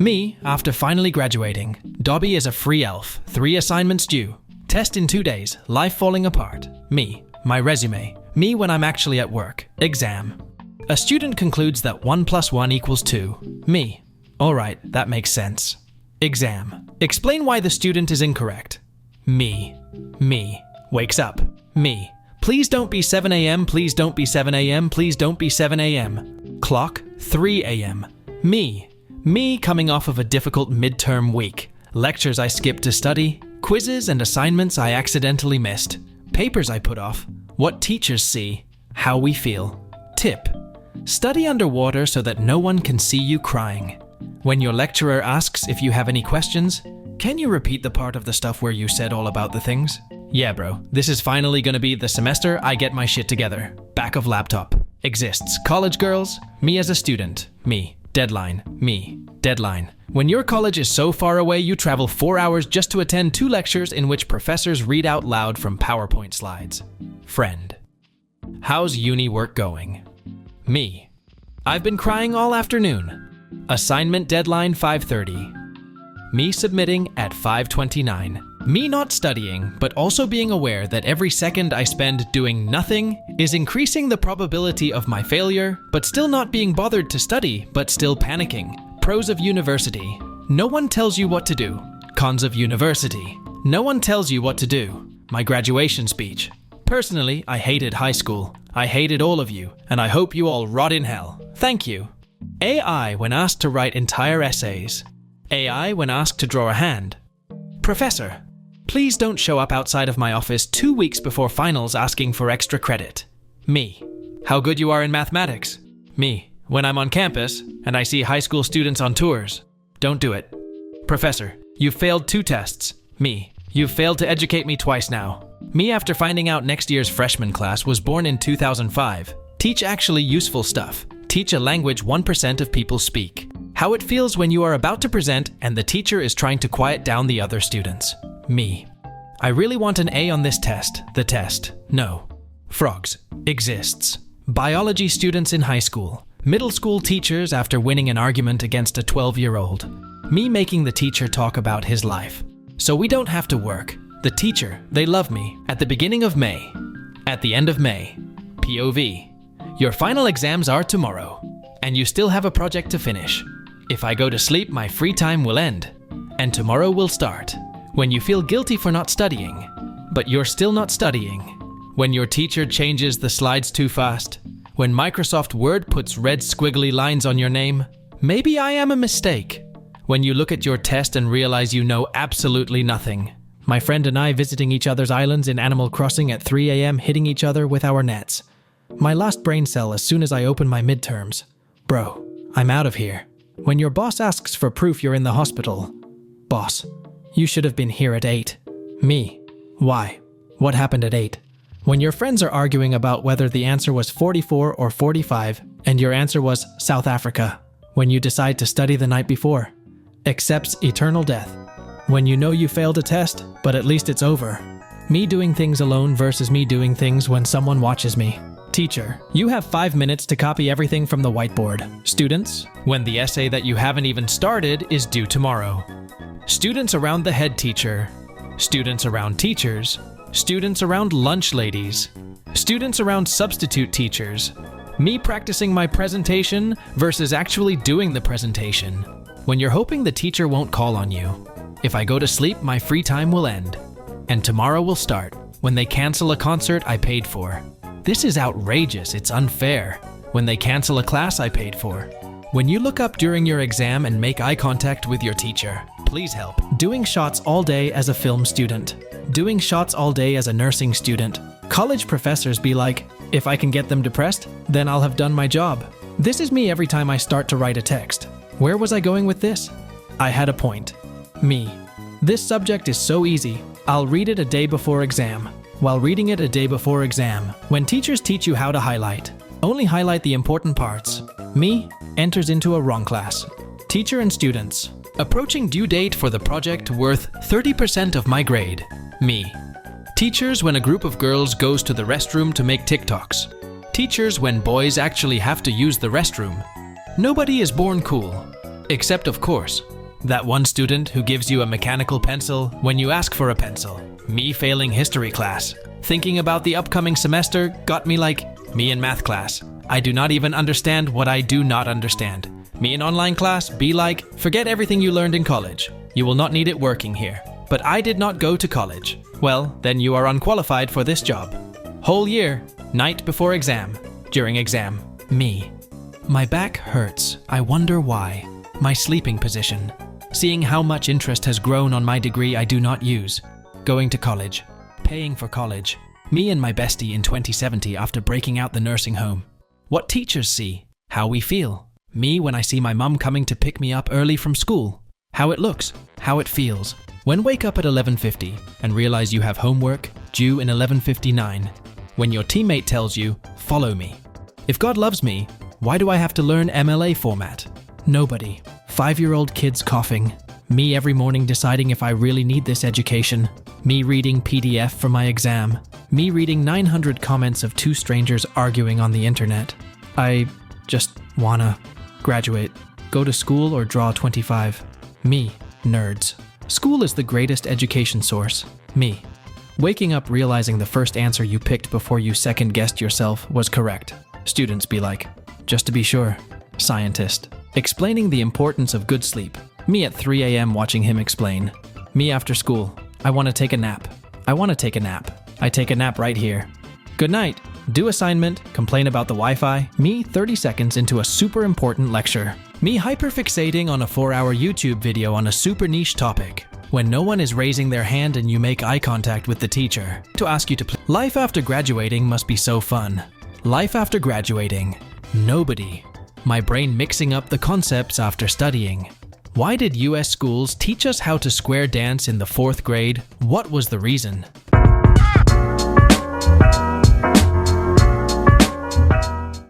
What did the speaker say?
Me, after finally graduating. Dobby is a free elf. 3 assignments due. Test in 2 days. Life falling apart. Me. My resume. Me when I'm actually at work. Exam. A student concludes that 1 + 1 = 2. Me. Alright, that makes sense. Exam. Explain why the student is incorrect. Me. Me. Wakes up. Me. Please don't be 7 a.m. Please don't be 7 a.m. Please don't be 7 a.m. Clock. 3 a.m. Me. Me coming off of a difficult midterm week. Lectures I skipped to study. Quizzes and assignments I accidentally missed. Papers I put off. What teachers see. How we feel. Tip. Study underwater so that no one can see you crying. When your lecturer asks if you have any questions, can you repeat the part of the stuff where you said all about the things? Yeah, bro. This is finally gonna be the semester I get my shit together. Back of laptop. Exists. College girls. Me as a student. Me. Deadline. Me. Deadline. When your college is so far away you travel 4 hours just to attend 2 lectures in which professors read out loud from PowerPoint slides. Friend. How's uni work going? Me. I've been crying all afternoon. Assignment deadline 5:30. Me submitting at 5:29. Me not studying, but also being aware that every second I spend doing nothing is increasing the probability of my failure, but still not being bothered to study, but still panicking. Pros of university. No one tells you what to do. Cons of university. No one tells you what to do. My graduation speech. Personally, I hated high school. I hated all of you, and I hope you all rot in hell. Thank you. AI when asked to write entire essays. AI when asked to draw a hand. Professor, please don't show up outside of my office 2 weeks before finals asking for extra credit. Me. How good you are in mathematics. Me. When I'm on campus and I see high school students on tours. Don't do it. Professor, you've failed 2 tests. Me. You've failed to educate me twice now. Me after finding out next year's freshman class was born in 2005. Teach actually useful stuff. Teach a language 1% of people speak. How it feels when you are about to present and the teacher is trying to quiet down the other students. Me. I really want an A on this test. The test. No. Frogs. Exists. Biology students in high school. Middle school teachers after winning an argument against a 12-year-old. Me making the teacher talk about his life. So we don't have to work. The teacher, they love me. At the beginning of May. At the end of May. POV. Your final exams are tomorrow. And you still have a project to finish. If I go to sleep, my free time will end. And tomorrow will start. When you feel guilty for not studying. But you're still not studying. When your teacher changes the slides too fast. When Microsoft Word puts red squiggly lines on your name. Maybe I am a mistake. When you look at your test and realize you know absolutely nothing. My friend and I visiting each other's islands in Animal Crossing at 3 a.m. hitting each other with our nets. My last brain cell as soon as I open my midterms. Bro, I'm out of here. When your boss asks for proof you're in the hospital. Boss, you should have been here at 8. Me. Why? What happened at 8? When your friends are arguing about whether the answer was 44 or 45, and your answer was South Africa. When you decide to study the night before. Accepts eternal death. When you know you failed a test, but at least it's over. Me doing things alone versus me doing things when someone watches me. Teacher, you have 5 minutes to copy everything from the whiteboard. Students, when the essay that you haven't even started is due tomorrow. Students around the head teacher. Students around teachers. Students around lunch ladies. Students around substitute teachers. Me practicing my presentation versus actually doing the presentation. When you're hoping the teacher won't call on you. If I go to sleep, my free time will end. And tomorrow will start. When they cancel a concert I paid for. This is outrageous, it's unfair. When they cancel a class I paid for. When you look up during your exam and make eye contact with your teacher. Please help. Doing shots all day as a film student. Doing shots all day as a nursing student. College professors be like, if I can get them depressed, then I'll have done my job. This is me every time I start to write a text. Where was I going with this? I had a point. Me. This subject is so easy. I'll read it a day before exam. While reading it a day before exam. When teachers teach you how to highlight, only highlight the important parts. Me enters into a wrong class. Teacher and students. Approaching due date for the project worth 30% of my grade. Me. Teachers when a group of girls goes to the restroom to make TikToks. Teachers when boys actually have to use the restroom. Nobody is born cool. Except, of course, That one student who gives you a mechanical pencil when you ask for a pencil. Me failing history class. Thinking about the upcoming semester got me like, me in math class. I do not even understand what I do not understand. Me in online class be like, forget everything you learned in college. You will not need it working here. But I did not go to college. Well, then you are unqualified for this job. Whole year, night before exam, during exam, me. My back hurts. I wonder why. My sleeping position. Seeing how much interest has grown on my degree I do not use. Going to college. Paying for college. Me and my bestie in 2070 after breaking out the nursing home. What teachers see. How we feel. Me when I see my mum coming to pick me up early from school. How it looks. How it feels. When wake up at 11:50 and realize you have homework due in 11:59. When your teammate tells you, follow me. If God loves me, why do I have to learn MLA format? Nobody. 5-year-old kids coughing. Me every morning deciding if I really need this education. Me reading PDF for my exam. Me reading 900 comments of 2 strangers arguing on the internet. I just wanna graduate. Go to school or draw 25. Me. Nerds. School is the greatest education source. Me. Waking up realizing the first answer you picked before you second-guessed yourself was correct. Students be like, just to be sure. Scientist. Explaining the importance of good sleep. Me at 3 a.m. watching him explain. Me after school. I want to take a nap. I want to take a nap. I take a nap right here. Good night. Do assignment. Complain about the Wi-Fi. Me 30 seconds into a super important lecture. Me hyperfixating on a 4-hour YouTube video on a super niche topic. When no one is raising their hand and you make eye contact with the teacher to ask you to play. Life after graduating must be so fun. Life after graduating. Nobody. My brain mixing up the concepts after studying. Why did US schools teach us how to square dance in the 4th grade? What was the reason?